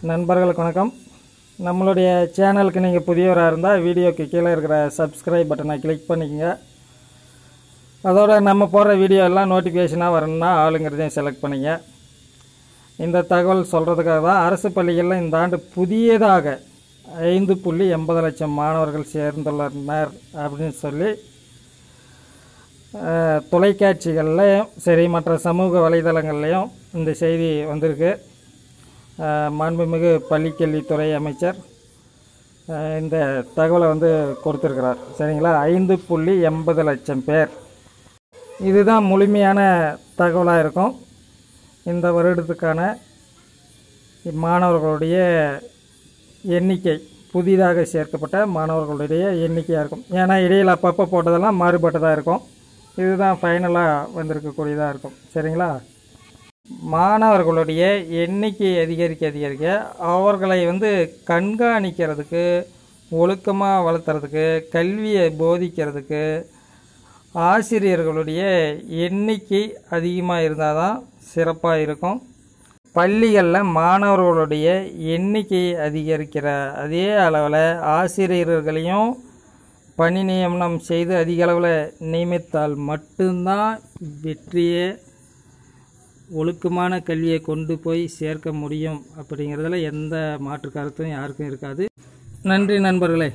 நண்பர்களுக்கு வணக்கம். நம்மளுடைய சேனலுக்கு நீங்கள் புதியவராக இருந்தால் வீடியோக்கு கீழே இருக்கிற சப்ஸ்கிரைப் பட்டனை கிளிக் பண்ணிக்கங்க. அதோட நம்ம போடுற வீடியோ எல்லாம் நோட்டிஃபிகேஷனாக வரணும்னா ஆளுங்கிறதையும் செலக்ட் பண்ணிங்க. இந்த தகவல் சொல்கிறதுக்காக தான் அரசு பள்ளிகளில் இந்த ஆண்டு புதியதாக 5.80 லட்சம் மாணவர்கள் சேர்ந்துள்ளனர் அப்படின்னு சொல்லி தொலைக்காட்சிகள்லையும் சரி மற்ற சமூக வலைதளங்கள்லையும் இந்த செய்தி வந்திருக்கு. மாண்புமிகு பள்ளிக்கல்வித்துறை அமைச்சர் இந்த தகவலை கொடுத்துருக்கிறார். சரிங்களா, 5.80 லட்சம் பேர். இதுதான் முழுமையான தகவலாக இருக்கும். இந்த வருடத்துக்கான மாணவர்களுடைய எண்ணிக்கை, புதிதாக சேர்க்கப்பட்ட மாணவர்களுடைய எண்ணிக்கையாக இருக்கும். ஏன்னா இடையில் அப்பப்போ போட்டதெல்லாம் மாறுபட்டதாக இருக்கும். இதுதான் ஃபைனலாக வந்திருக்கக்கூடியதாக இருக்கும். சரிங்களா, மாணவர்களுடைய எண்ணிக்கை அதிகரிக்க அவர்களை கண்காணிக்கிறதுக்கு, ஒழுக்கமாக வளர்த்துறதுக்கு, கல்வியை போதிக்கிறதுக்கு ஆசிரியர்களுடைய எண்ணிக்கை அதிகமாக இருந்தால் தான் சிறப்பாக இருக்கும். பள்ளிகளில் மாணவர்களுடைய எண்ணிக்கை அதிகரிக்கிற அதே அளவில் ஆசிரியர்களையும் பணி நியமனம் செய்து அதிக அளவில் நியமித்தால் மட்டும்தான் வெற்றியே ஒழுக்கமான கல்வியை கொண்டு போய் சேர்க்க முடியும். அப்படிங்கிறதுல எந்த மாற்று கருத்தும் யாருக்கும் இருக்காது. நன்றி நண்பர்களே.